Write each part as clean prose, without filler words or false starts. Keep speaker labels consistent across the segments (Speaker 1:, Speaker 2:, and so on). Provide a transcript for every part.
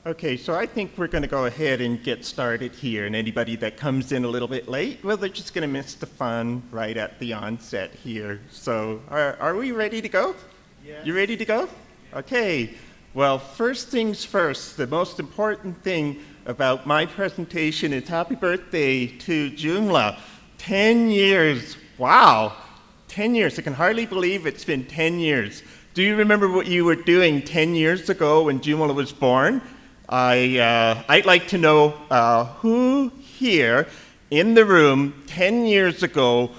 Speaker 1: Okay, so I think we're going to go ahead and get started here, and anybody that comes in a little bit late, well, they're just going to miss the fun right at the onset here. So are we ready to go?
Speaker 2: Yes.
Speaker 1: You ready to go? Okay, well, first things first, the most important thing about my presentation is happy birthday to Joomla. 10 years, wow, 10 years, I can hardly believe it's been 10 years. Do you remember what you were doing 10 years ago when Joomla was born? I'd like to know who here in the room 10 years ago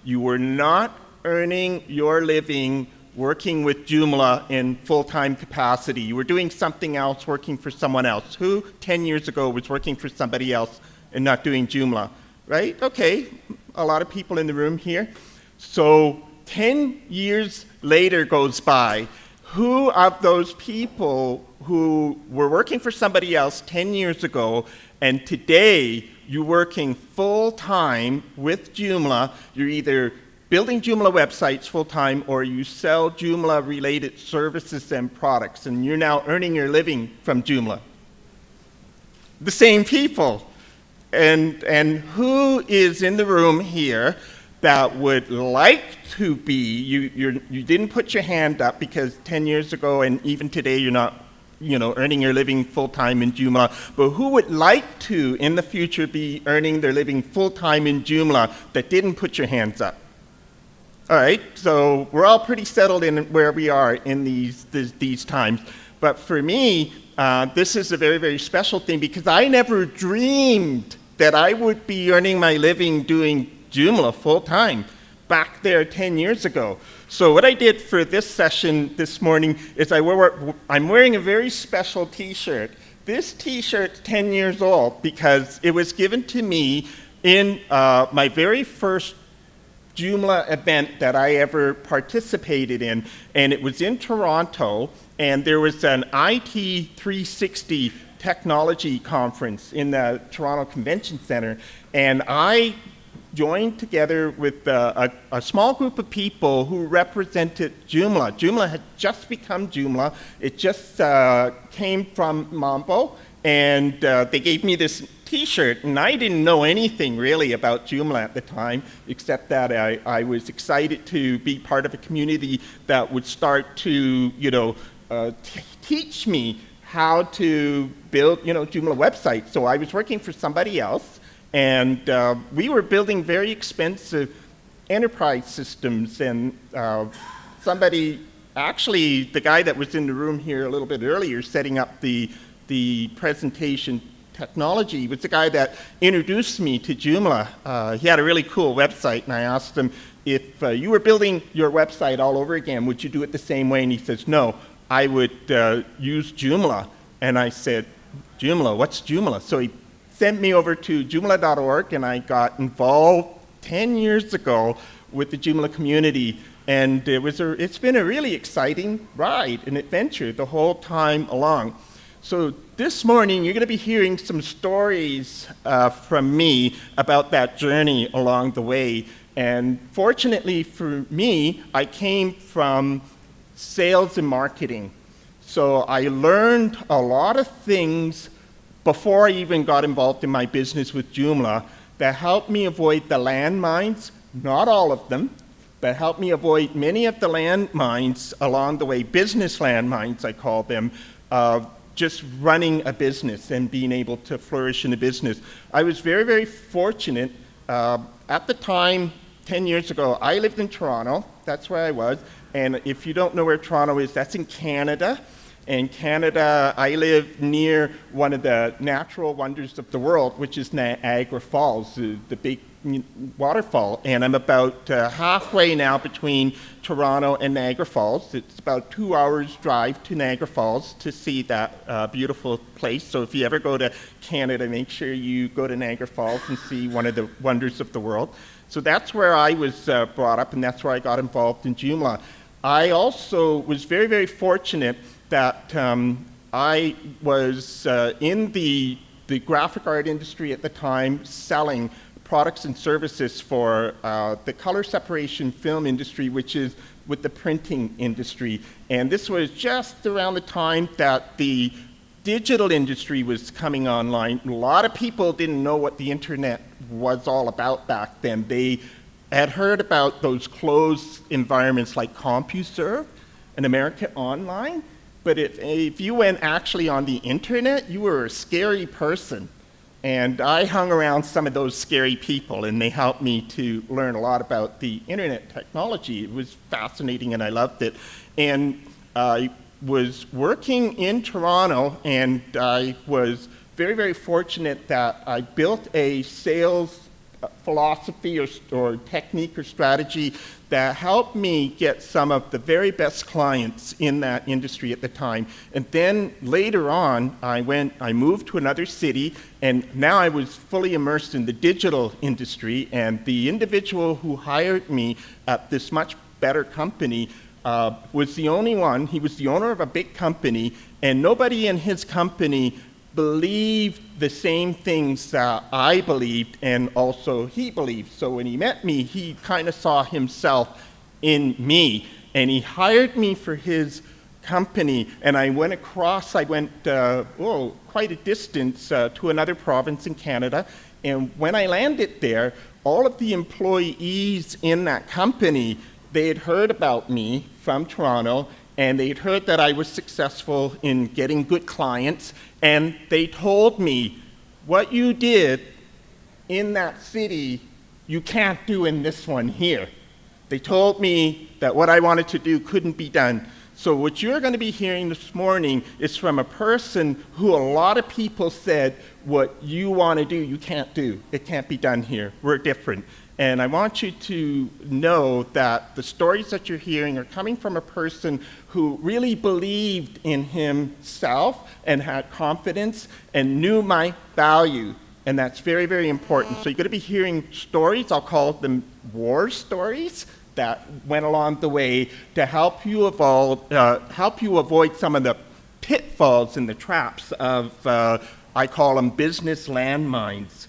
Speaker 1: you were not earning your living working with Joomla in full-time capacity. You were doing something else, working for someone else. Who 10 years ago was working for somebody else and not doing Joomla? Right? Okay, a lot of people in the room here. So 10 years later goes by. Who of those people who were working for somebody else 10 years ago and today you're working full-time with Joomla, you're either building Joomla websites full-time or you sell Joomla-related services and products and you're now earning your living from Joomla? The same people. And who is in the room here that would like to be, you didn't put your hand up because 10 years ago and even today you're not earning your living full-time in Joomla, but who would like to in the future be earning their living full-time in Joomla that didn't put your hands up? All right, so we're all pretty settled in where we are in these times. But for me, this is a very, very special thing because I never dreamed that I would be earning my living doing Joomla full-time back there 10 years ago. So what I did for this session this morning is I'm wearing a very special t-shirt. This t-shirt's 10 years old because it was given to me in my very first Joomla event that I ever participated in, and it was in Toronto, and there was an IT 360 technology conference in the Toronto Convention Center, and I joined together with a small group of people who represented Joomla. Joomla had just become Joomla. It just came from Mambo, and they gave me this t-shirt, and I didn't know anything really about Joomla at the time, except that I was excited to be part of a community that would start to, teach me how to build, Joomla websites. So I was working for somebody else, and we were building very expensive enterprise systems, and actually the guy that was in the room here a little bit earlier setting up the presentation technology was the guy that introduced me to Joomla. He had a really cool website, and I asked him, if you were building your website all over again, would you do it the same way? And he says, no, I would use Joomla. And I said, Joomla, what's Joomla? So he sent me over to joomla.org, and I got involved 10 years ago with the Joomla community. And it's been a really exciting ride, an adventure the whole time along. So this morning, you're going to be hearing some stories from me about that journey along the way. And fortunately for me, I came from sales and marketing. So I learned a lot of things before I even got involved in my business with Joomla that helped me avoid the landmines, not all of them, but helped me avoid many of the landmines along the way, business landmines I call them, just running a business and being able to flourish in a business. I was very, very fortunate. At the time, 10 years ago, I lived in Toronto. That's where I was. And if you don't know where Toronto is, that's in Canada. In Canada, I live near one of the natural wonders of the world, which is Niagara Falls, the big waterfall. And I'm about halfway now between Toronto and Niagara Falls. It's about 2 hours drive to Niagara Falls to see that beautiful place. So if you ever go to Canada, make sure you go to Niagara Falls and see one of the wonders of the world. So that's where I was brought up, and that's where I got involved in Joomla. I also was very, very fortunate that I was in the graphic art industry at the time, selling products and services for the color separation film industry, which is with the printing industry. And this was just around the time that the digital industry was coming online. A lot of people didn't know what the internet was all about back then. They had heard about those closed environments like CompuServe and America Online, but if you went actually on the internet, you were a scary person. And I hung around some of those scary people, and they helped me to learn a lot about the internet technology. It was fascinating, and I loved it. And I was working in Toronto, and I was very, very fortunate that I built a sales philosophy or technique or strategy that helped me get some of the very best clients in that industry at the time. And then later on, I moved to another city, and now I was fully immersed in the digital industry, and the individual who hired me at this much better company was the only one. He was the owner of a big company, and nobody in his company believed the same things that I believed and also he believed. So when he met me, he kind of saw himself in me, and he hired me for his company. And I went quite a distance to another province in Canada. And when I landed there, all of the employees in that company, they had heard about me from Toronto, and they'd heard that I was successful in getting good clients, and they told me, what you did in that city, you can't do in this one here. They told me that what I wanted to do couldn't be done. So what you're going to be hearing this morning is from a person who a lot of people said, what you want to do, you can't do. It can't be done here. We're different. And I want you to know that the stories that you're hearing are coming from a person who really believed in himself and had confidence and knew my value. And that's very, very important. So you're going to be hearing stories, I'll call them war stories, that went along the way to help you avoid some of the pitfalls and the traps of, I call them business landmines.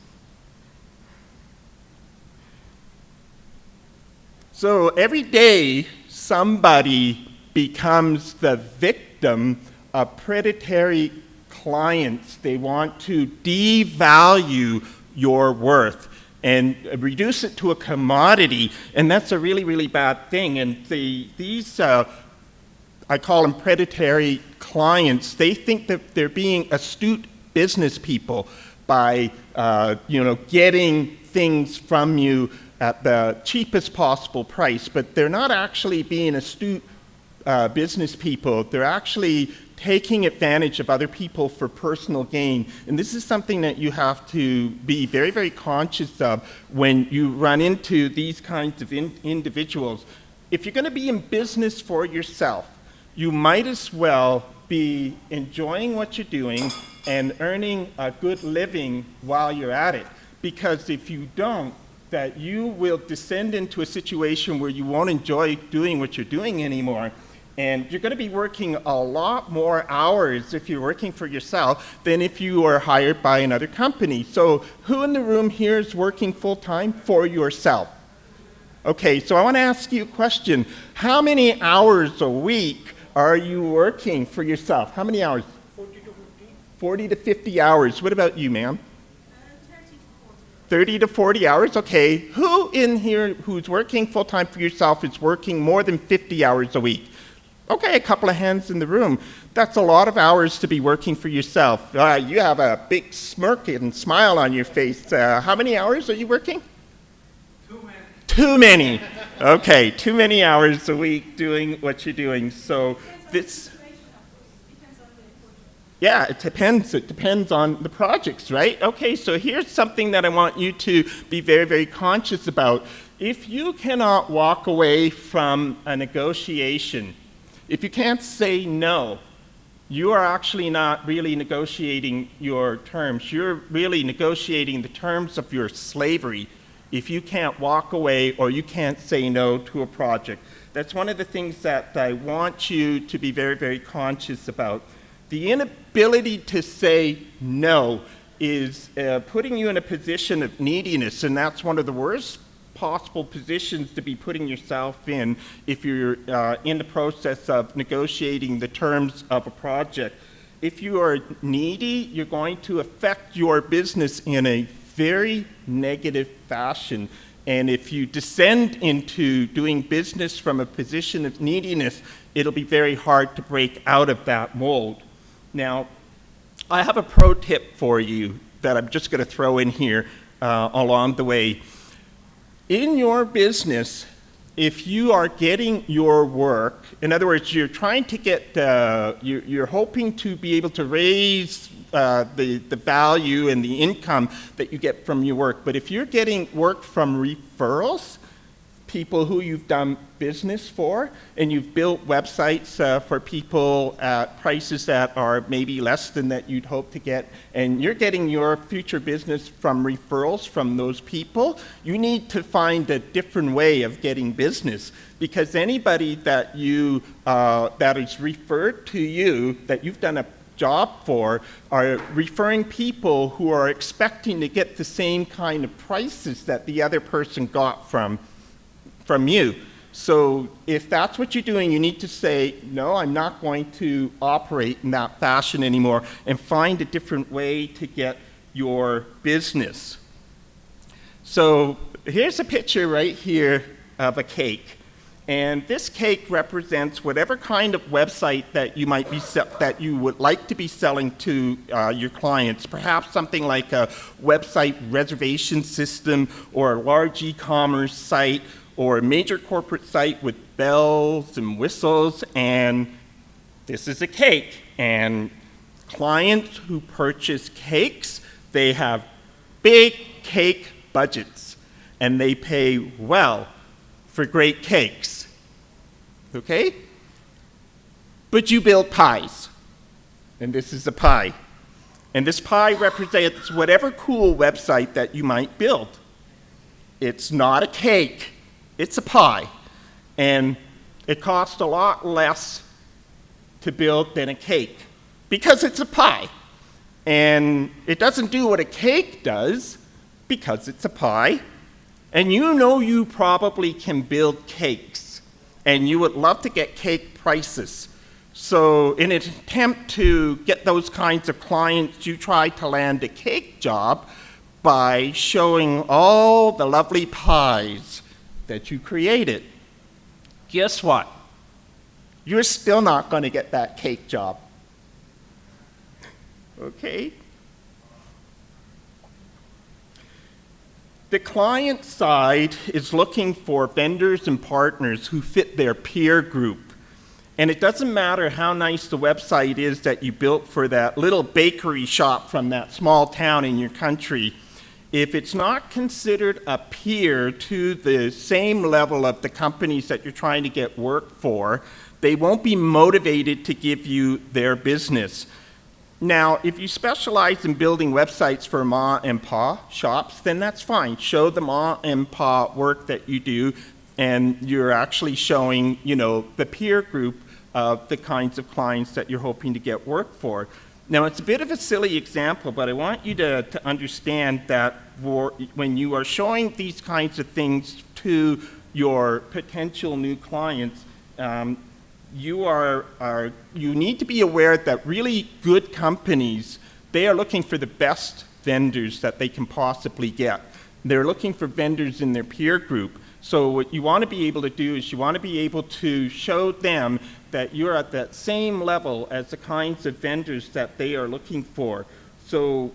Speaker 1: So every day, somebody becomes the victim of predatory clients. They want to devalue your worth and reduce it to a commodity, and that's a really, really bad thing. And these, I call them predatory clients, they think that they're being astute business people by getting things from you at the cheapest possible price, but they're not actually being astute business people. They're actually taking advantage of other people for personal gain. And this is something that you have to be very, very conscious of when you run into these kinds of individuals. If you're going to be in business for yourself, you might as well be enjoying what you're doing and earning a good living while you're at it. Because if you don't, that you will descend into a situation where you won't enjoy doing what you're doing anymore. And you're going to be working a lot more hours if you're working for yourself than if you are hired by another company. So who in the room here is working full-time for yourself? Okay, so I want to ask you a question. How many hours a week are you working for yourself? How many hours? 40 to 50. 40 to 50 hours. What about you, ma'am? 30 to 40 hours, okay. Who in here who's working full-time for yourself is working more than 50 hours a week? Okay, a couple of hands in the room. That's a lot of hours to be working for yourself. You have a big smirk and smile on your face. How many hours are you working?
Speaker 2: Too many.
Speaker 1: Too many. Okay, too many hours a week doing what you're doing. So this... Yeah, it depends. It depends on the projects, right? Okay, so here's something that I want you to be very, very conscious about. If you cannot walk away from a negotiation, if you can't say no, you are actually not really negotiating your terms. You're really negotiating the terms of your slavery if you can't walk away or you can't say no to a project. That's one of the things that I want you to be very, very conscious about. The inability to say no is putting you in a position of neediness, and that's one of the worst possible positions to be putting yourself in if you're in the process of negotiating the terms of a project. if you are needy, you're going to affect your business in a very negative fashion. And if you descend into doing business from a position of neediness, it'll be very hard to break out of that mold. Now, I have a pro tip for you that I'm just going to throw in here along the way. In your business, if you are getting your work, in other words, you're trying to get, you're hoping to be able to raise the value and the income that you get from your work, but if you're getting work from referrals, people who you've done business for, and you've built websites for people at prices that are maybe less than that you'd hope to get, and you're getting your future business from referrals from those people, you need to find a different way of getting business, because anybody that you that is referred to you, that you've done a job for, are referring people who are expecting to get the same kind of prices that the other person got from you. So if that's what you're doing, you need to say, no, I'm not going to operate in that fashion anymore, and find a different way to get your business. So here's a picture right here of a cake. And this cake represents whatever kind of website that you might be that you would like to be selling to your clients. Perhaps something like a website reservation system, or a large e-commerce site, or a major corporate site with bells and whistles, and this is a cake. And clients who purchase cakes, they have big cake budgets, and they pay well for great cakes, okay? But you build pies, and this is a pie. And this pie represents whatever cool website that you might build. It's not a cake. It's a pie, and it costs a lot less to build than a cake, because it's a pie. And it doesn't do what a cake does, because it's a pie. And you know you probably can build cakes, and you would love to get cake prices. So in an attempt to get those kinds of clients, you try to land a cake job by showing all the lovely pies that you created. Guess what? You're still not going to get that cake job. Okay? The client side is looking for vendors and partners who fit their peer group. And it doesn't matter how nice the website is that you built for that little bakery shop from that small town in your country. If it's not considered a peer to the same level of the companies that you're trying to get work for, they won't be motivated to give you their business. Now, if you specialize in building websites for ma and pa shops, then that's fine. Show the ma and pa work that you do, and you're actually showing, you know, the peer group of the kinds of clients that you're hoping to get work for. Now, it's a bit of a silly example, but I want you to understand that when you are showing these kinds of things to your potential new clients, you need to be aware that really good companies, they are looking for the best vendors that they can possibly get. They're looking for vendors in their peer group. So what you want to be able to do is you want to be able to show them that you're at that same level as the kinds of vendors that they are looking for. So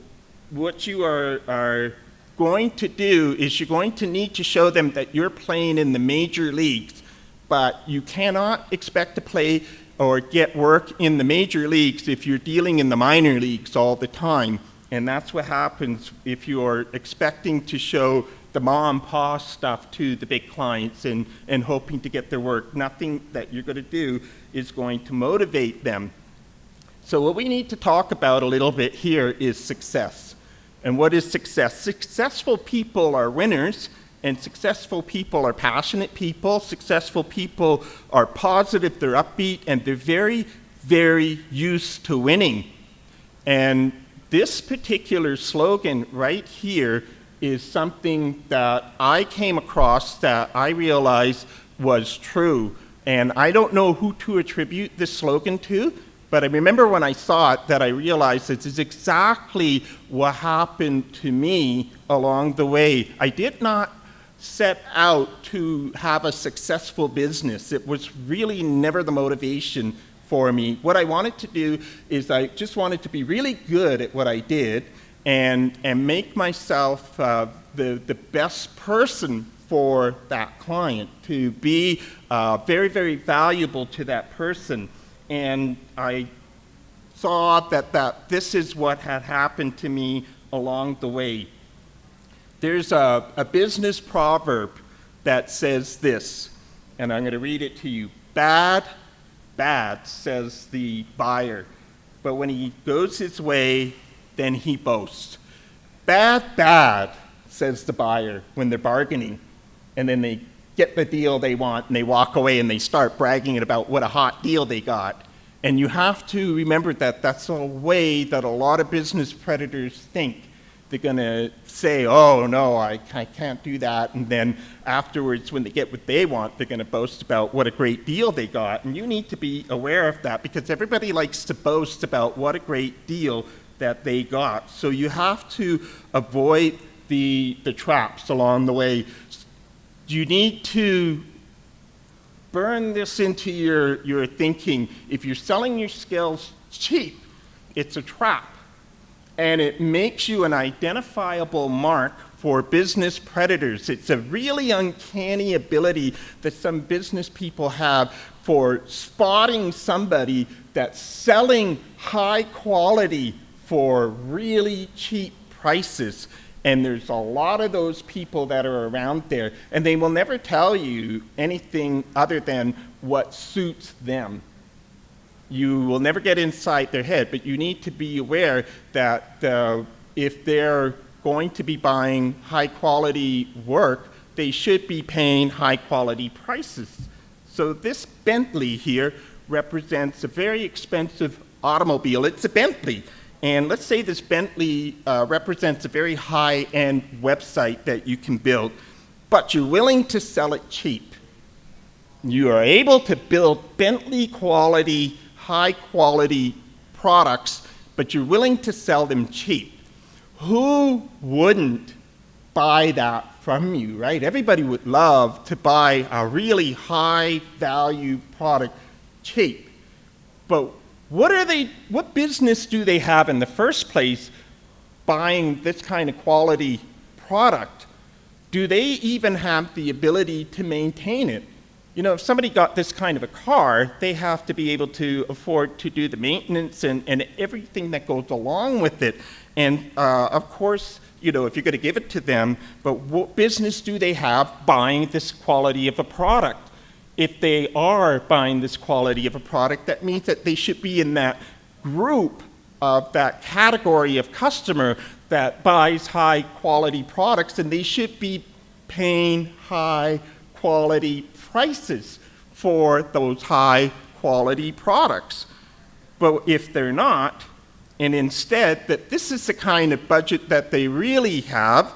Speaker 1: what you are going to do is you're going to need to show them that you're playing in the major leagues, but you cannot expect to play or get work in the major leagues if you're dealing in the minor leagues all the time. And that's what happens if you're expecting to show the ma and pa stuff to the big clients and hoping to get their work. Nothing that you're going to do is going to motivate them. So what we need to talk about a little bit here is success. And what is success? Successful people are winners, and successful people are passionate people. Successful people are positive, they're upbeat, and they're very, very used to winning. And this particular slogan right here is something that I came across that I realized was true. And I don't know who to attribute this slogan to, But I remember when I saw it that I realized this is exactly what happened to me along the way. I did not set out to have a successful business. It was really never the motivation for me. What I wanted to do is I just wanted to be really good at what I did and make myself the best person for that client, to be very, very valuable to that person. And I saw that this is what had happened to me along the way. There's a business proverb that says this, and I'm going to read it to you. Bad, says the buyer, but when he goes his way, then he boasts. Bad, says the buyer when they're bargaining, and then they get the deal they want, and they walk away, and they start bragging about what a hot deal they got. And you have to remember that that's a way that a lot of business predators think. They're going to say, oh, no, I can't do that. And then afterwards, when they get what they want, they're going to boast about what a great deal they got. And you need to be aware of that, because everybody likes to boast about what a great deal that they got. So you have to avoid the traps along the way. You need to burn this into your thinking. If you're selling your skills cheap, it's a trap. And it makes you an identifiable mark for business predators. It's a really uncanny ability that some business people have for spotting somebody that's selling high quality for really cheap prices. And there's a lot of those people that are around there, and they will never tell you anything other than what suits them. You will never get inside their head, but you need to be aware that if they're going to be buying high quality work, they should be paying high quality prices. So this Bentley here represents a very expensive automobile. It's a Bentley. And let's say this Bentley represents a very high-end website that you can build, but you're willing to sell it cheap. You are able to build Bentley quality, high-quality products, but you're willing to sell them cheap. Who wouldn't buy that from you, right? Everybody would love to buy a really high-value product cheap. But what business do they have in the first place buying this kind of quality product? Do they even have the ability to maintain it? You know, if somebody got this kind of a car, they have to be able to afford to do the maintenance and everything that goes along with it. And of course, you know, if you're going to give it to them, but what business do they have buying this quality of a product? If they are buying this quality of a product, that means that they should be in that group of that category of customer that buys high quality products, and they should be paying high quality prices for those high quality products. But if they're not, and instead that this is the kind of budget that they really have,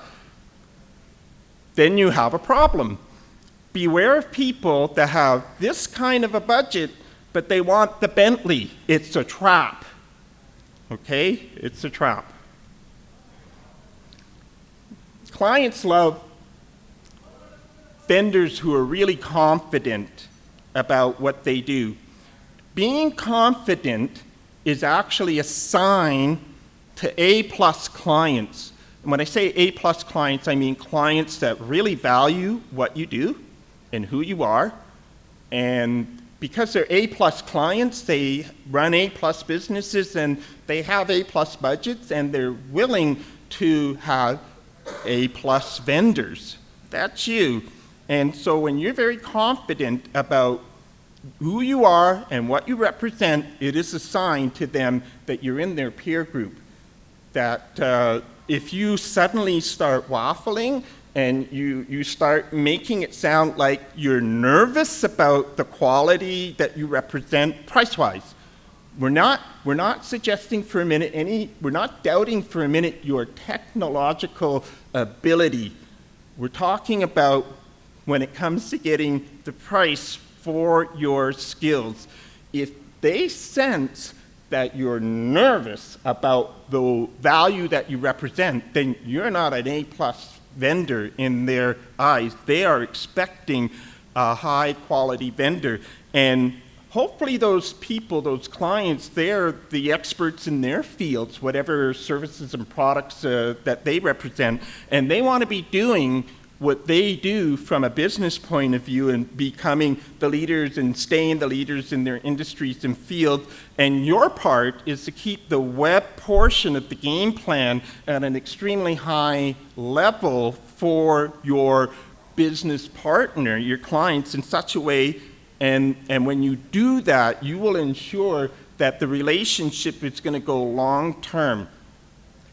Speaker 1: then you have a problem. Beware of people that have this kind of a budget, but they want the Bentley. It's a trap. Okay? It's a trap. Clients love vendors who are really confident about what they do. Being confident is actually a sign to A-plus clients. And when I say A-plus clients, I mean clients that really value what you do and who you are. And because they're A-plus clients, they run A-plus businesses and they have A-plus budgets and they're willing to have A-plus vendors. That's you. And so when you're very confident about who you are and what you represent, it is a sign to them that you're in their peer group. That if you suddenly start waffling and you start making it sound like you're nervous about the quality that you represent price-wise, we're not suggesting for a minute we're not doubting for a minute your technological ability. We're talking about when it comes to getting the price for your skills. If they sense that you're nervous about the value that you represent, then you're not an A-plus vendor in their eyes. They are expecting a high-quality vendor. And hopefully those people, those clients, they're the experts in their fields, whatever services and products that they represent, and they want to be doing what they do from a business point of view and becoming the leaders and staying the leaders in their industries and fields. And your part is to keep the web portion of the game plan at an extremely high level for your business partner, your clients, in such a way, and when you do that, you will ensure that the relationship is going to go long term.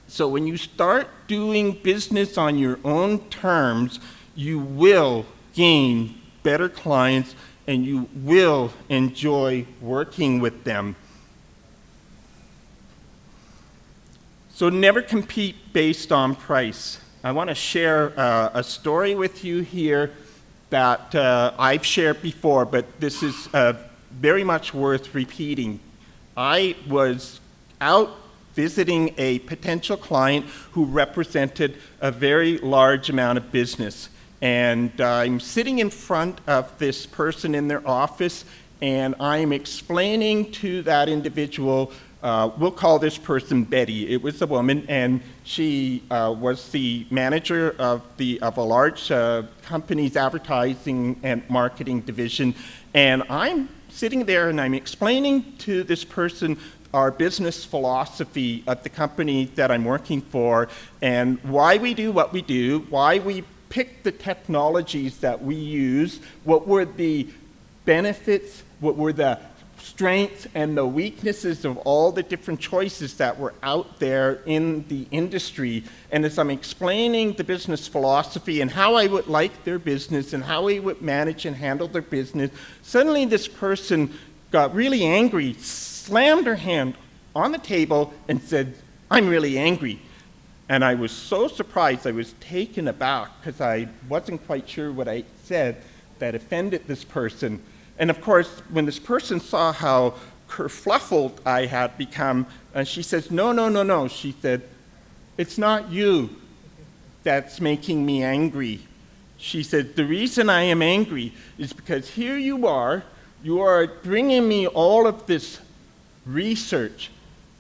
Speaker 1: So when you start doing business on your own terms, you will gain better clients and you will enjoy working with them. So never compete based on price. I want to share a story with you here that I've shared before, but this is very much worth repeating. I was out visiting a potential client who represented a very large amount of business. And I'm sitting in front of this person in their office, and I'm explaining to that individual, we'll call this person Betty. It was a woman, and she was the manager of a large company's advertising and marketing division. And I'm sitting there and I'm explaining to this person our business philosophy at the company that I'm working for, and why we do what we do, why we pick the technologies that we use, what were the benefits, what were the strengths and the weaknesses of all the different choices that were out there in the industry. And as I'm explaining the business philosophy and how I would like their business and how we would manage and handle their business, suddenly this person got really angry, slammed her hand on the table and said, "I'm really angry." And I was so surprised, I was taken aback because I wasn't quite sure what I said that offended this person. And of course, when this person saw how kerfluffled I had become, she says, no, she said, "It's not you that's making me angry." She said, "The reason I am angry is because here you are bringing me all of this research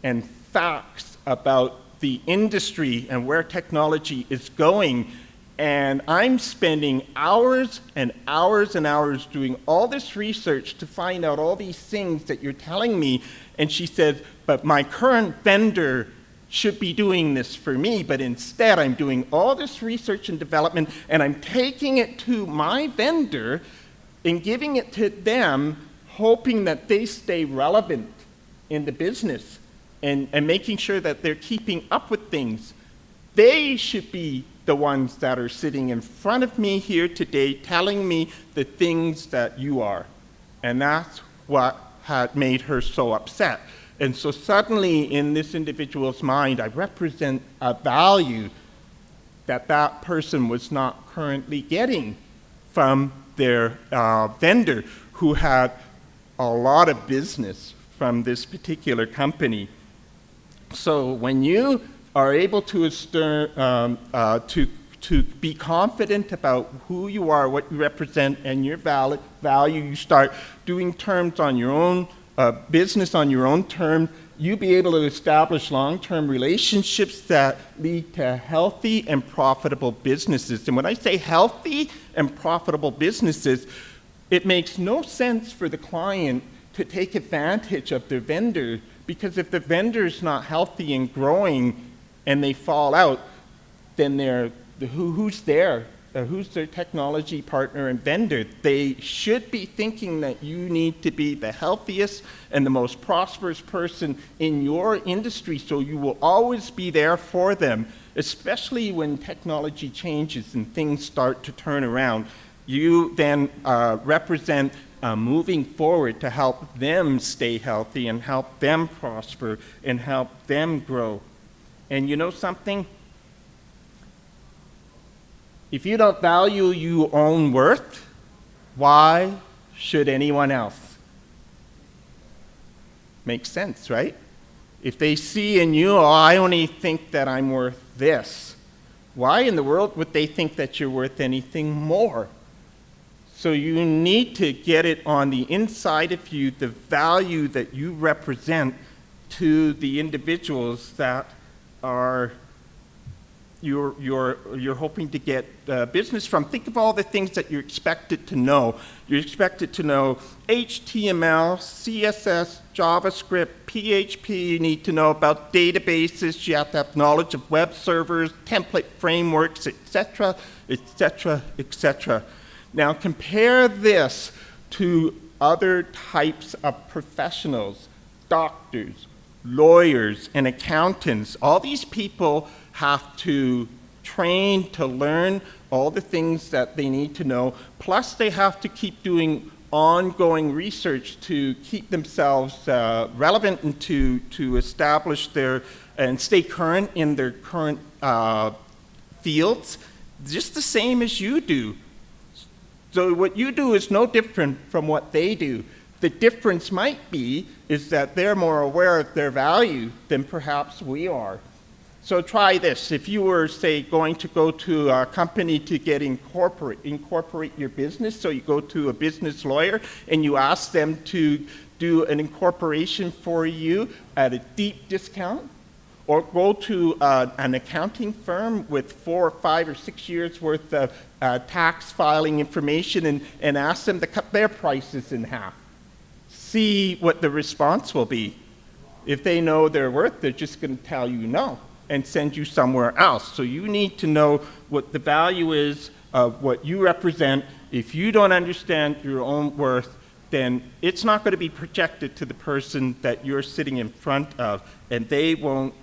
Speaker 1: and facts about the industry and where technology is going, and I'm spending hours and hours and hours doing all this research to find out all these things that you're telling me." And she said, "But my current vendor should be doing this for me, but instead I'm doing all this research and development and I'm taking it to my vendor and giving it to them, hoping that they stay relevant in the business and making sure that they're keeping up with things. They should be the ones that are sitting in front of me here today telling me the things that you are." And that's what had made her so upset. And so suddenly in this individual's mind, I represent a value that that person was not currently getting from their vendor who had a lot of business from this particular company. So when you are able to be confident about who you are, what you represent, and your value, you start doing terms on your own, business on your own terms, you'll be able to establish long-term relationships that lead to healthy and profitable businesses. And when I say healthy and profitable businesses, it makes no sense for the client to take advantage of their vendor, because if the vendor is not healthy and growing and they fall out, then who's there? Who's their technology partner and vendor? They should be thinking that you need to be the healthiest and the most prosperous person in your industry, so you will always be there for them, especially when technology changes and things start to turn around. You then represent moving forward to help them stay healthy and help them prosper and help them grow. And you know something? If you don't value your own worth, why should anyone else? Makes sense, right? If they see in you, oh, I only think that I'm worth this, why in the world would they think that you're worth anything more? So you need to get it on the inside of you, the value that you represent to the individuals that are you're hoping to get business from. Think of all the things that you're expected to know. You're expected to know HTML, CSS, JavaScript, PHP. You need to know about databases. You have to have knowledge of web servers, template frameworks, etc., etc., etc. Now compare this to other types of professionals, doctors, lawyers, and accountants. All these people have to train to learn all the things that they need to know, plus they have to keep doing ongoing research to keep themselves relevant and to establish their and stay current in their current fields, just the same as you do. So what you do is no different from what they do. The difference might be is that they're more aware of their value than perhaps we are. So try this. If you were, say, going to go to a company to get incorporate your business, so you go to a business lawyer and you ask them to do an incorporation for you at a deep discount, or go to an accounting firm with 4 or 5 or 6 years worth of tax filing information and ask them to cut their prices in half. See what the response will be. If they know their worth, they're just going to tell you no and send you somewhere else. So you need to know what the value is of what you represent. If you don't understand your own worth, then it's not going to be projected to the person that you're sitting in front of, and they won't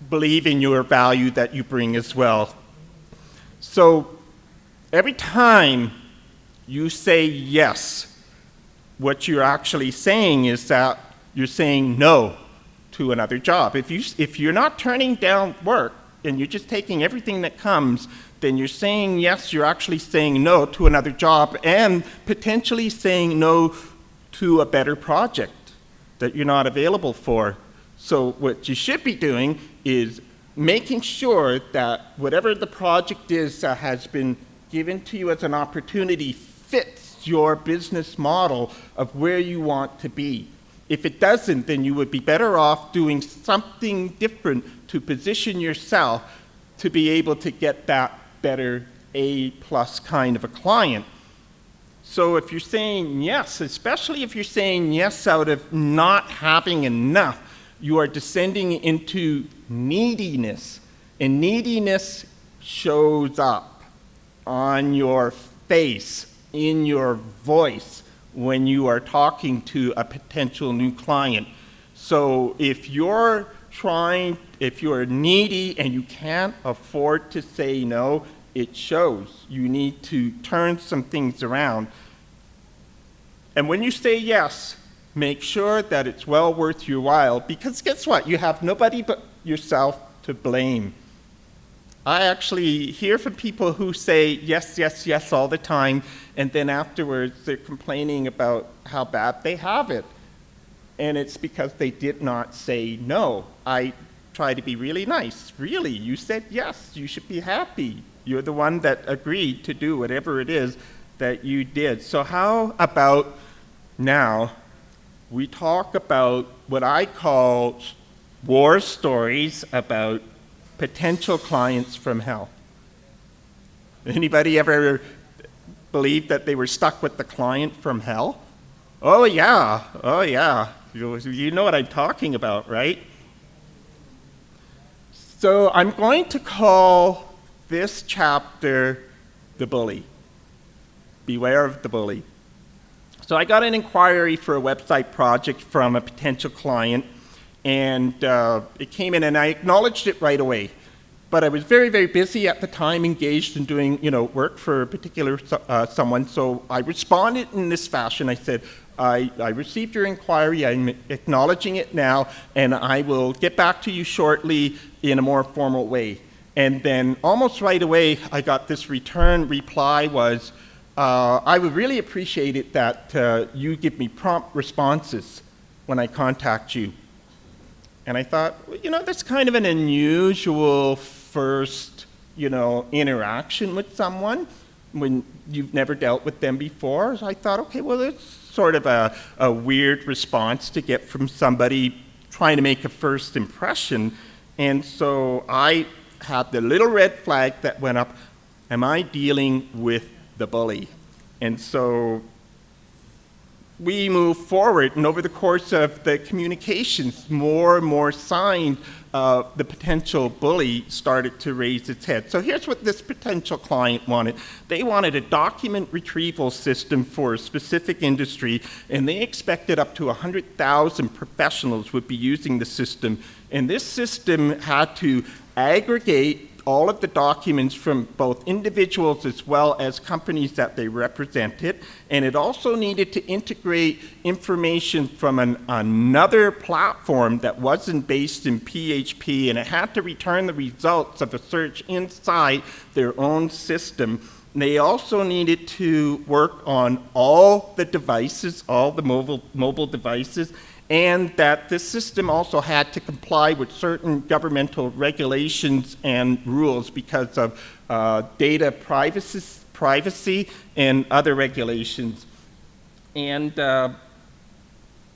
Speaker 1: believe in your value that you bring as well. So every time you say yes, what you're actually saying is that you're saying no to another job. If you're not turning down work and you're just taking everything that comes, then you're saying yes, you're actually saying no to another job and potentially saying no to a better project that you're not available for. So what you should be doing is making sure that whatever the project is that has been given to you as an opportunity fits your business model of where you want to be. If it doesn't, then you would be better off doing something different to position yourself to be able to get that better A+ kind of a client. So if you're saying yes, especially if you're saying yes out of not having enough, you are descending into neediness. And neediness shows up on your face, in your voice, when you are talking to a potential new client. So if you're needy and you can't afford to say no, it shows. You need to turn some things around. And when you say yes, make sure that it's well worth your while, because guess what? You have nobody but yourself to blame. I actually hear from people who say yes, yes, yes all the time, and then afterwards they're complaining about how bad they have it. And it's because they did not say no. I try to be really nice. Really, you said yes, you should be happy. You're the one that agreed to do whatever it is that you did. So how about now we talk about what I call war stories about potential clients from hell. Anybody ever believe that they were stuck with the client from hell? Oh yeah, oh yeah. You know what I'm talking about, right? So I'm going to call this chapter the bully. Beware of the bully. So I got an inquiry for a website project from a potential client, and it came in, and I acknowledged it right away. But I was very, very busy at the time, engaged in doing, work for a particular someone. So I responded in this fashion. I said, I received your inquiry. I'm acknowledging it now, and I will get back to you shortly in a more formal way. And then almost right away, I got this reply was, I would really appreciate it that you give me prompt responses when I contact you. And I thought, well, that's kind of an unusual first, interaction with someone when you've never dealt with them before. So I thought, okay, well, it's sort of a weird response to get from somebody trying to make a first impression. And so I had the little red flag that went up, am I dealing with the bully? And so we moved forward, and over the course of the communications, more and more signs of the potential bully started to raise its head. So here's what this potential client wanted. They wanted a document retrieval system for a specific industry, and they expected up to 100,000 professionals would be using the system. And this system had to aggregate all of the documents from both individuals as well as companies that they represented, and it also needed to integrate information from another platform that wasn't based in PHP, and it had to return the results of a search inside their own system. And they also needed to work on all the devices, all the mobile devices, and that this system also had to comply with certain governmental regulations and rules because of data privacy and other regulations. And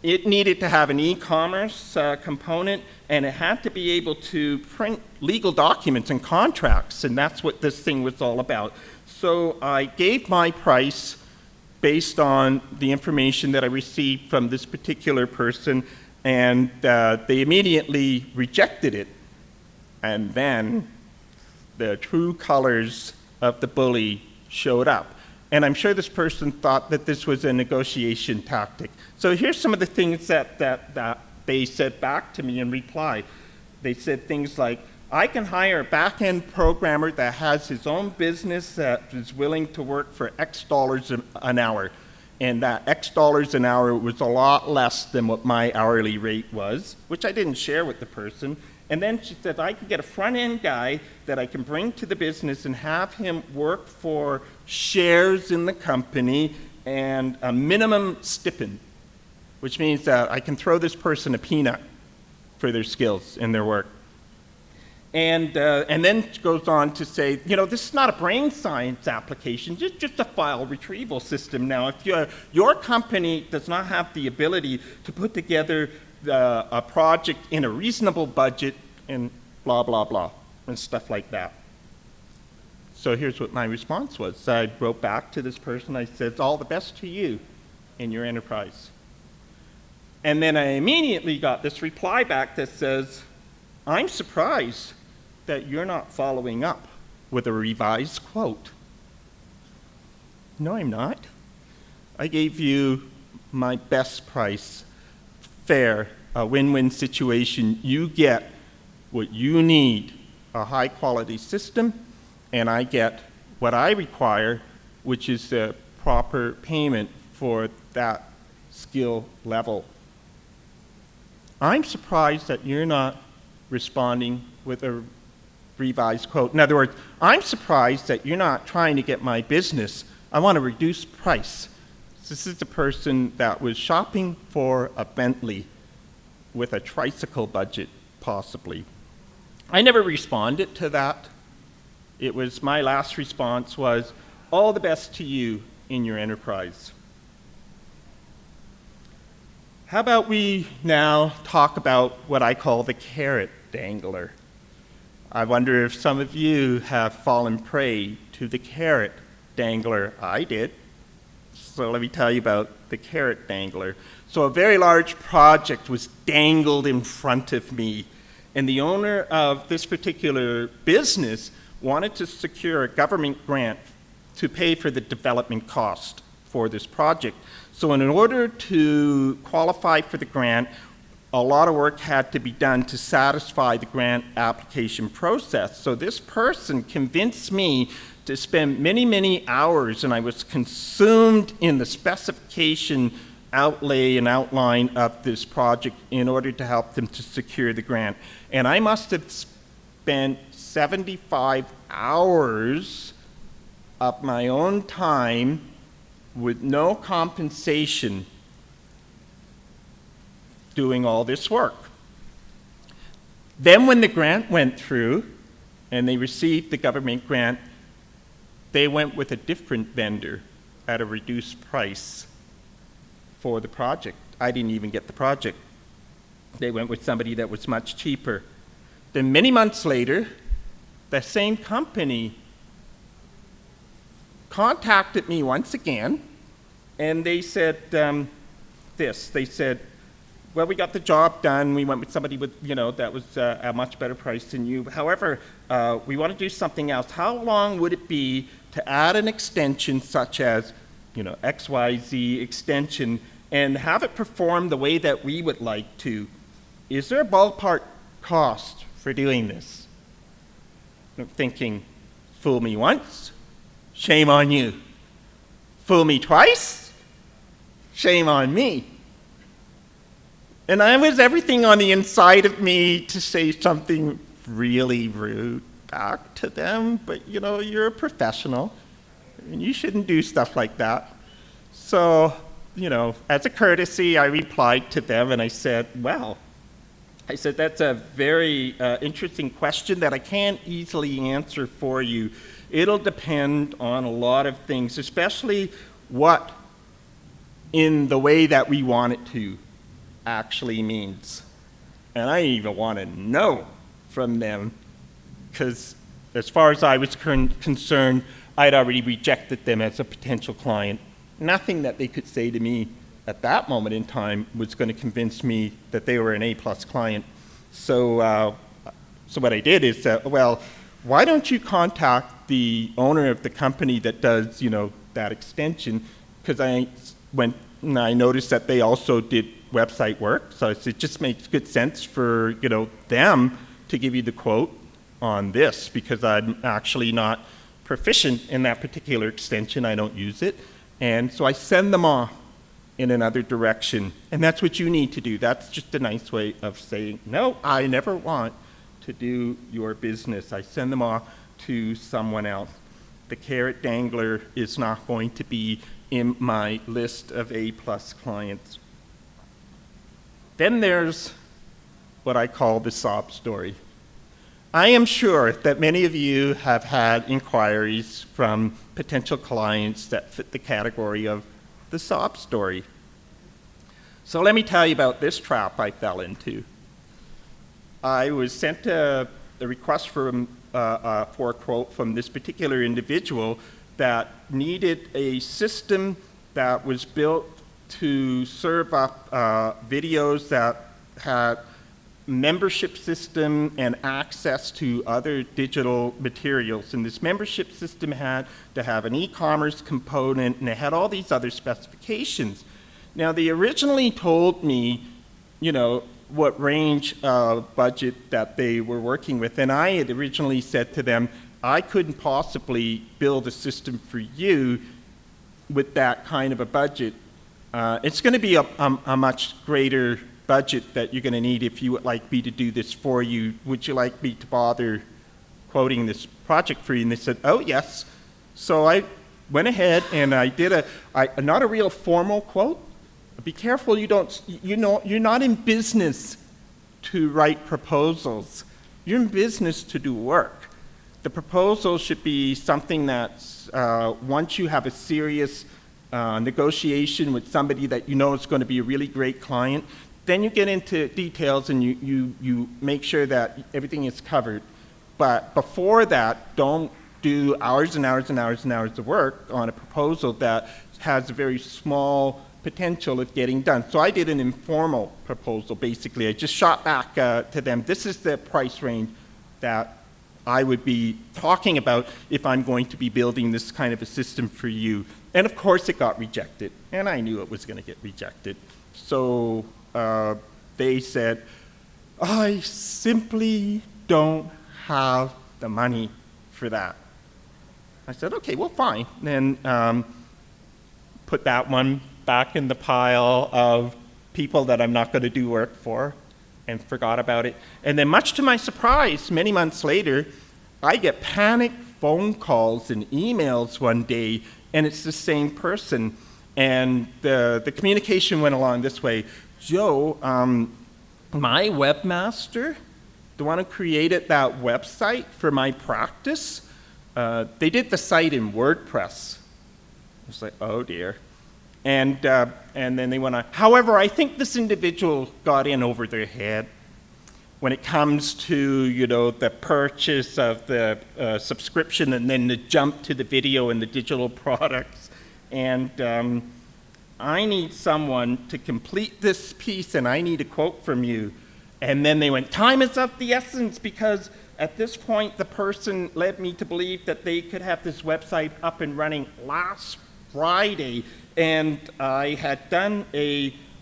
Speaker 1: it needed to have an e-commerce component, and it had to be able to print legal documents and contracts, and that's what this thing was all about. So I gave my price based on the information that I received from this particular person, and they immediately rejected it. And then the true colors of the bully showed up. And I'm sure this person thought that this was a negotiation tactic. So here's some of the things that they said back to me in reply. They said things like, I can hire a back-end programmer that has his own business that is willing to work for X dollars an hour. And that X dollars an hour was a lot less than what my hourly rate was, which I didn't share with the person. And then she said, I can get a front-end guy that I can bring to the business and have him work for shares in the company and a minimum stipend, which means that I can throw this person a peanut for their skills and their work. And then it goes on to say, this is not a brain science application, just a file retrieval system. Now, if your company does not have the ability to put together a project in a reasonable budget and blah, blah, blah, and stuff like that. So here's what my response was. I wrote back to this person. I said, all the best to you in your enterprise. And then I immediately got this reply back that says, I'm surprised that you're not following up with a revised quote. No, I'm not. I gave you my best price, fair, a win-win situation. You get what you need, a high-quality system, and I get what I require, which is the proper payment for that skill level. I'm surprised that you're not responding with a revised quote. In other words, I'm surprised that you're not trying to get my business. I want to reduce price. This is the person that was shopping for a Bentley with a tricycle budget, possibly. I never responded to that. It was, my last response was, all the best to you in your enterprise. How about we now talk about what I call the carrot dangler? I wonder if some of you have fallen prey to the carrot dangler. I did. So let me tell you about the carrot dangler. So a very large project was dangled in front of me, and the owner of this particular business wanted to secure a government grant to pay for the development cost for this project. So in order to qualify for the grant, a lot of work had to be done to satisfy the grant application process. So this person convinced me to spend many, many hours, and I was consumed in the specification outlay and outline of this project in order to help them to secure the grant. And I must have spent 75 hours of my own time with no compensation doing all this work. Then when the grant went through, and they received the government grant, they went with a different vendor at a reduced price for the project. I didn't even get the project. They went with somebody that was much cheaper. Then many months later, the same company contacted me once again, and they said they said, well, we got the job done. We went with somebody with, that was a much better price than you. However, we want to do something else. How long would it be to add an extension such as, XYZ extension and have it perform the way that we would like to? Is there a ballpark cost for doing this? I'm thinking, fool me once, shame on you. Fool me twice, shame on me. And I was everything on the inside of me to say something really rude back to them, but you're a professional, and you shouldn't do stuff like that. So, as a courtesy, I replied to them and I said, that's a very interesting question that I can't easily answer for you. It'll depend on a lot of things, especially what in the way that we want it to actually means. And I even want to know from them, because as far as I was concerned, I'd already rejected them as a potential client. Nothing that they could say to me at that moment in time was going to convince me that they were an A-plus client. So what I did is, why don't you contact the owner of the company that does, that extension? Because I noticed that they also did website work, so it just makes good sense for them to give you the quote on this, because I'm actually not proficient in that particular extension. I don't use it, and so I send them off in another direction, and that's what you need to do. That's just a nice way of saying, no, I never want to do your business. I send them off to someone else. The carrot dangler is not going to be in my list of A-plus clients. Then there's what I call the sob story. I am sure that many of you have had inquiries from potential clients that fit the category of the sob story. So let me tell you about this trap I fell into. I was sent a request for a quote from this particular individual that needed a system that was built to serve up videos that had membership system and access to other digital materials. And this membership system had to have an e-commerce component, and it had all these other specifications. Now, they originally told me, what range of budget that they were working with, and I had originally said to them, I couldn't possibly build a system for you with that kind of a budget. It's going to be a much greater budget that you're going to need if you would like me to do this for you. Would you like me to bother quoting this project for you? And they said, oh, yes. So I went ahead and I did not a real formal quote. Be careful you're not in business to write proposals. You're in business to do work. The proposal should be something that's, once you have a serious negotiation with somebody that is going to be a really great client, then you get into details and you make sure that everything is covered. But before that, don't do hours and hours and hours and hours of work on a proposal that has a very small potential of getting done. So I did an informal proposal, basically. I just shot back to them. This is the price range that I would be talking about if I'm going to be building this kind of a system for you. And of course it got rejected, and I knew it was going to get rejected. So they said, I simply don't have the money for that. I said, okay, well, fine. Then put that one back in the pile of people that I'm not going to do work for, and forgot about it. And then much to my surprise, many months later, I get panicked phone calls and emails one day, and it's the same person. And the communication went along this way. Joe, my webmaster the one who created that website for my practice, they did the site in WordPress. I was like, oh dear. And then they went on. However, I think this individual got in over their head when it comes to, the purchase of the subscription and then the jump to the video and the digital products. And I need someone to complete this piece, and I need a quote from you. And then they went, time is of the essence, because at this point, the person led me to believe that they could have this website up and running last Friday. And I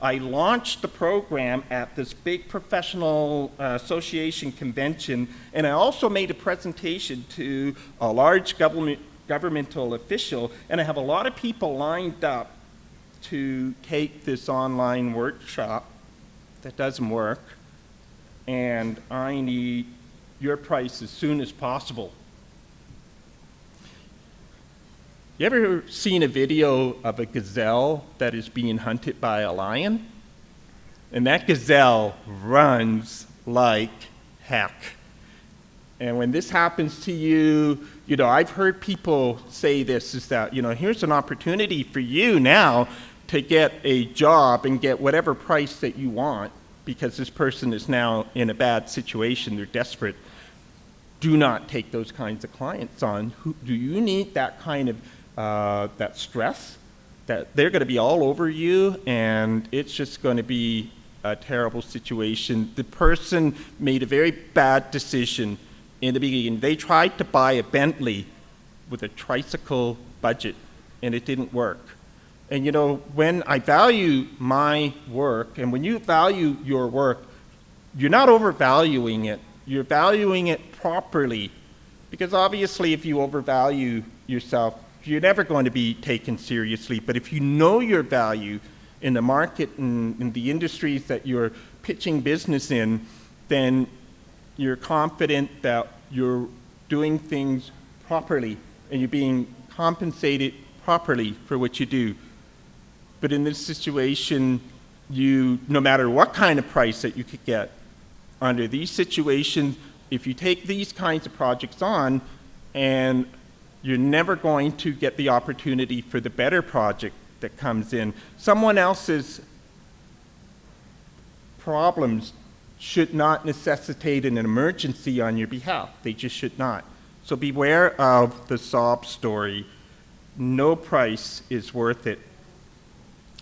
Speaker 1: launched the program at this big professional association convention, and I also made a presentation to a large governmental official, and I have a lot of people lined up to take this online workshop that doesn't work, and I need your price as soon as possible. You ever seen a video of a gazelle that is being hunted by a lion? And that gazelle runs like heck. And when this happens to you, I've heard people say this, is that, here's an opportunity for you now to get a job and get whatever price that you want, because this person is now in a bad situation, they're desperate. Do not take those kinds of clients on. Do you need that kind of that stress, that they're going to be all over you, and it's just going to be a terrible situation. The person made a very bad decision in the beginning. They tried to buy a Bentley with a tricycle budget, and it didn't work. And when I value my work, and when you value your work, you're not overvaluing it. You're valuing it properly, because obviously if you overvalue yourself, you're never going to be taken seriously. But if you know your value in the market and in the industries that you're pitching business in, then you're confident that you're doing things properly and you're being compensated properly for what you do. But in this situation, no matter what kind of price that you could get, under these situations, if you take these kinds of projects on, and you're never going to get the opportunity for the better project that comes in. Someone else's problems should not necessitate an emergency on your behalf. They just should not. So beware of the sob story. No price is worth it.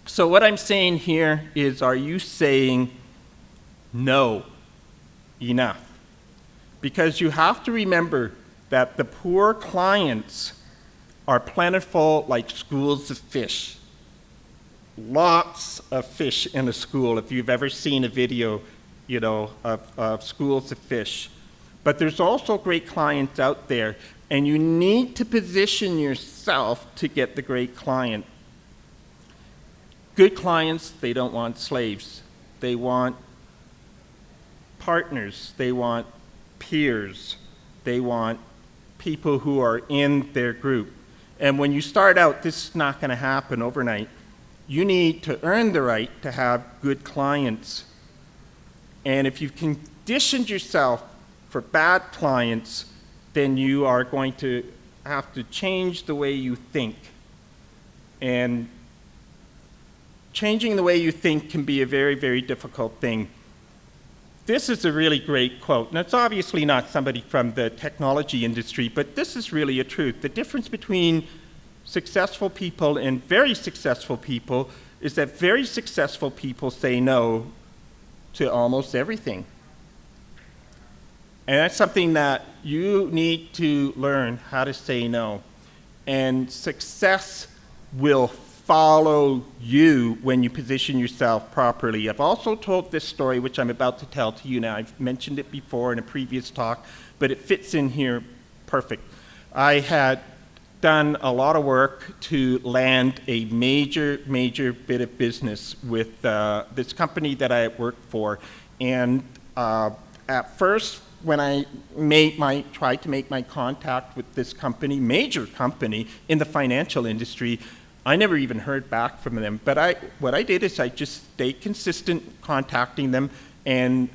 Speaker 1: So what I'm saying here is, are you saying no, enough? Because you have to remember that the poor clients are plentiful like schools of fish. Lots of fish in a school, if you've ever seen a video, of schools of fish. But there's also great clients out there, and you need to position yourself to get the great client. Good clients, they don't want slaves. They want partners. They want peers. They want people who are in their group. And when you start out, this is not going to happen overnight. You need to earn the right to have good clients. And if you've conditioned yourself for bad clients, then you are going to have to change the way you think. And changing the way you think can be a very, very difficult thing. This is a really great quote, and it's obviously not somebody from the technology industry, but this is really a truth. The difference between successful people and very successful people is that very successful people say no to almost everything. And that's something that you need to learn, how to say no. And success will follow you when you position yourself properly. I've also told this story, which I'm about to tell to you now. I've mentioned it before in a previous talk, but it fits in here perfect. I had done a lot of work to land a major bit of business with this company that I worked for. And at first, when I tried to make my contact with this company, major company in the financial industry, I never even heard back from them. But what I did is I just stayed consistent contacting them, and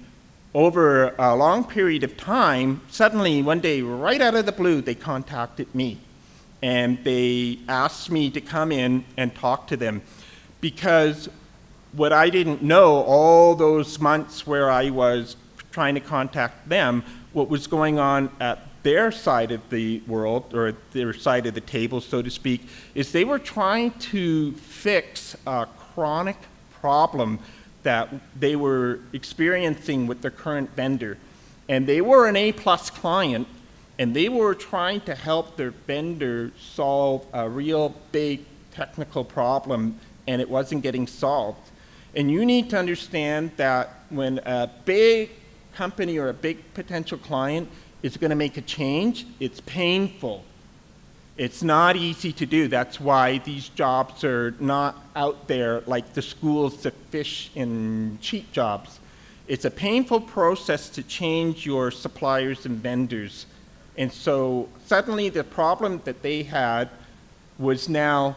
Speaker 1: over a long period of time, suddenly one day, right out of the blue, they contacted me. And they asked me to come in and talk to them. Because what I didn't know all those months where I was trying to contact them, what was going on at their side of the world, or their side of the table, so to speak, is they were trying to fix a chronic problem that they were experiencing with their current vendor. And they were an A-plus client, and they were trying to help their vendor solve a real big technical problem, and it wasn't getting solved. And you need to understand that when a big company or a big potential client is going to make a change, it's painful. It's not easy to do. That's why these jobs are not out there like the schools that fish in cheap jobs. It's a painful process to change your suppliers and vendors. And so suddenly the problem that they had was now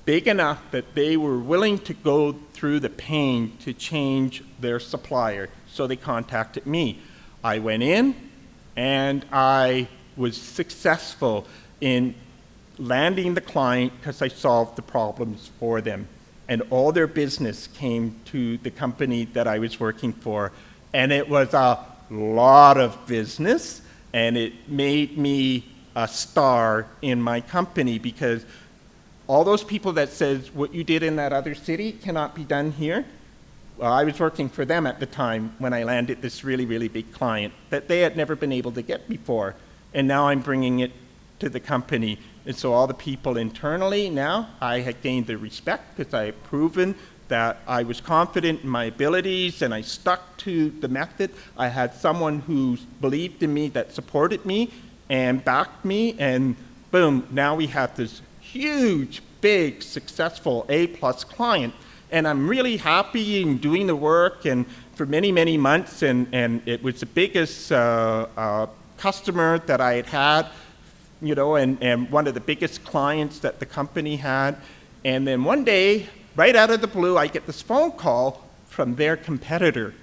Speaker 1: big enough that they were willing to go through the pain to change their supplier. So they contacted me. I went in and I was successful in landing the client because I solved the problems for them. And all their business came to the company that I was working for. And it was a lot of business, and it made me a star in my company, because all those people that says what you did in that other city cannot be done here, well, I was working for them at the time when I landed this really, really big client that they had never been able to get before. And now I'm bringing it to the company. And so all the people internally now, I had gained their respect because I had proven that I was confident in my abilities and I stuck to the method. I had someone who believed in me, that supported me and backed me, and boom, now we have this huge, big, successful A-plus client. And I'm really happy in doing the work, and for many, many months, and it was the biggest customer that I had had, you know, and one of the biggest clients that the company had. And then one day, right out of the blue, I get this phone call from their competitor.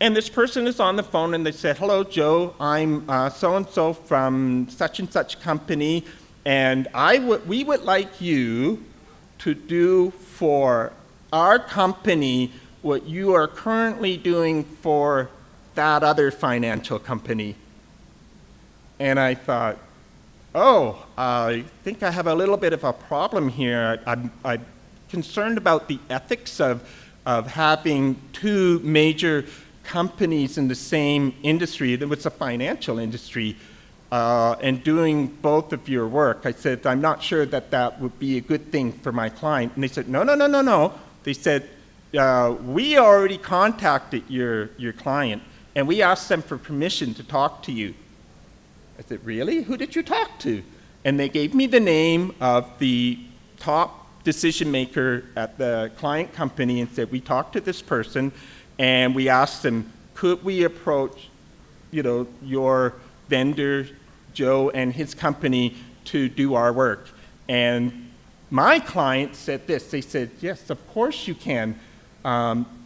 Speaker 1: And this person is on the phone, and they said, "Hello, Joe, I'm so-and-so from such and such company, and we would like you to do for our company what you are currently doing for that other financial company." And I thought, oh, I think I have a little bit of a problem here. I'm concerned about the ethics of having two major companies in the same industry. It was a financial industry, and doing both of your work. I said, I'm not sure that that would be a good thing for my client. And they said, no. They said, we already contacted your client, and we asked them for permission to talk to you. I said, really? Who did you talk to? And they gave me the name of the top decision maker at the client company and said, we talked to this person, and we asked them, could we approach, you know, your vendor, Joe, and his company to do our work? And my client said this. They said, yes, of course you can.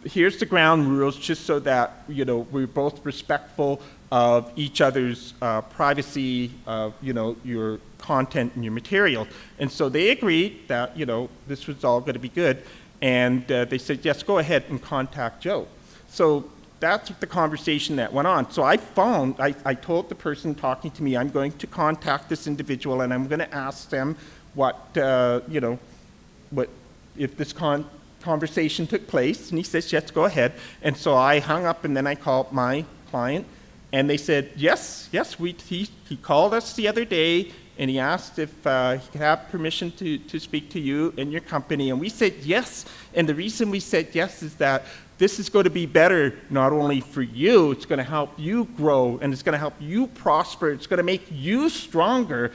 Speaker 1: Here's the ground rules, just so that, you know, we're both respectful of each other's privacy, of, you know, your content and your material. And so they agreed that, you know, this was all going to be good. And they said, yes, go ahead and contact Joe. So that's the conversation that went on. So I told the person talking to me, I'm going to contact this individual, and I'm going to ask them what, you know, what, if this conversation took place. And he says, yes, go ahead. And so I hung up, and then I called my client, and they said, yes, he called us the other day, and he asked if he could have permission to speak to you and your company. And we said yes. And the reason we said yes is that this is going to be better not only for you, it's going to help you grow, and it's going to help you prosper. It's going to make you stronger.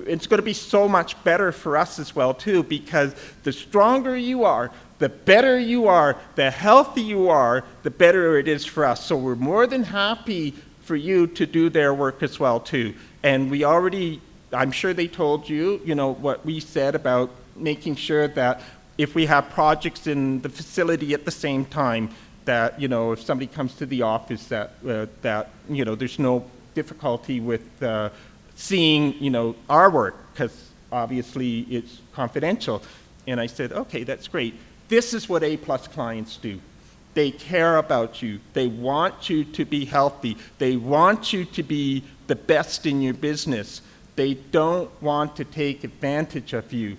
Speaker 1: It's going to be so much better for us as well, too, because the stronger you are, the better you are, the healthier you are, the better it is for us. So we're more than happy for you to do their work as well, too. And we already, I'm sure they told you, you know, what we said about making sure that if we have projects in the facility at the same time, that, you know, if somebody comes to the office that, you know, there's no difficulty with seeing, you know, our work, because obviously it's confidential. And I said, okay, that's great. This is what A-plus clients do. They care about you. They want you to be healthy. They want you to be the best in your business. They don't want to take advantage of you.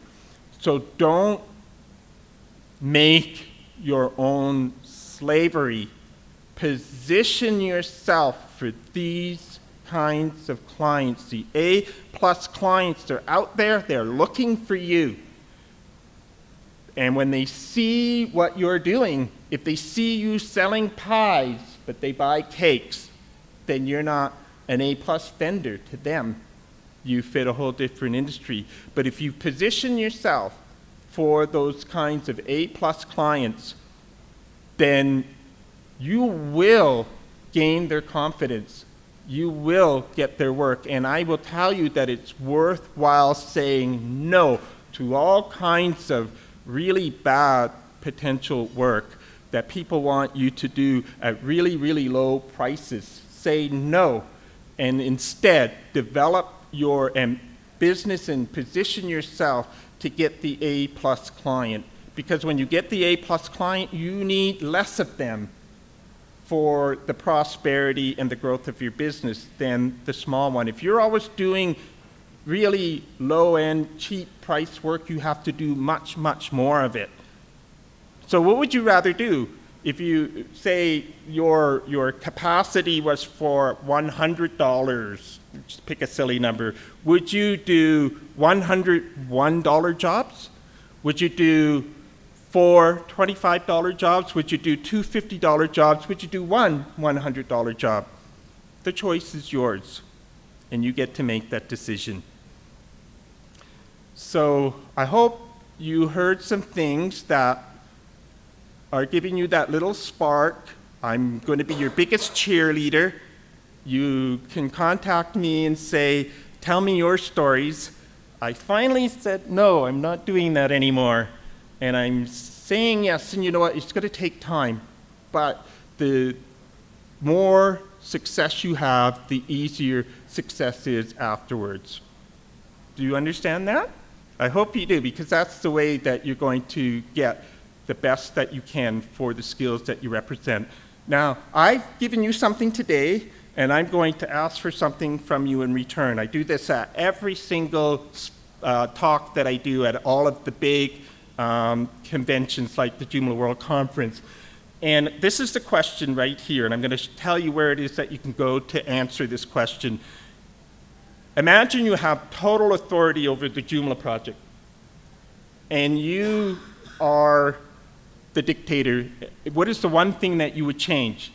Speaker 1: So don't make your own slavery. Position yourself for these kinds of clients. The A-plus clients, they're out there, they're looking for you. And when they see what you're doing, if they see you selling pies, but they buy cakes, then you're not an A-plus vendor to them. You fit a whole different industry. But if you position yourself for those kinds of A-plus clients, then you will gain their confidence. You will get their work. And I will tell you that it's worthwhile saying no to all kinds of really bad potential work that people want you to do at really, really low prices. Say no, and instead develop your business and position yourself to get the A-plus client. Because when you get the A-plus client, you need less of them for the prosperity and the growth of your business than the small one. If you're always doing really low-end, cheap price work, you have to do much, much more of it. So what would you rather do? If you say your capacity was for $100, just pick a silly number, would you do $101 jobs? Would you do 4 $25 jobs? Would you do 2 $50 jobs? Would you do one $100 job? The choice is yours, and you get to make that decision. So I hope you heard some things that are giving you that little spark. I'm going to be your biggest cheerleader. You can contact me and say, tell me your stories. I finally said, no, I'm not doing that anymore. And I'm saying yes, and you know what, it's going to take time. But the more success you have, the easier success is afterwards. Do you understand that? I hope you do, because that's the way that you're going to get the best that you can for the skills that you represent. Now, I've given you something today, and I'm going to ask for something from you in return. I do this at every single talk that I do at all of the big conventions like the Joomla World Conference. And this is the question right here, and I'm going to tell you where it is that you can go to answer this question. Imagine you have total authority over the Joomla project, and you are the dictator. What is the one thing that you would change?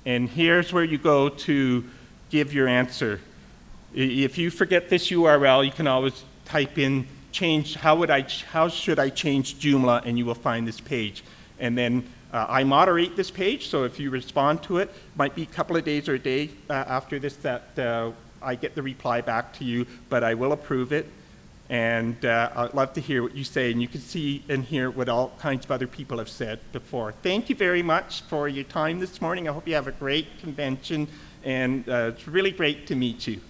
Speaker 1: And here's where you go to give your answer. If you forget this URL, you can always type in how should I change Joomla, and you will find this page. And then I moderate this page, so if you respond to it, might be a couple of days or a day after this that I get the reply back to you, but I will approve it. And I'd love to hear what you say, and you can see and hear what all kinds of other people have said before. Thank you very much for your time this morning. I hope you have a great convention, and it's really great to meet you.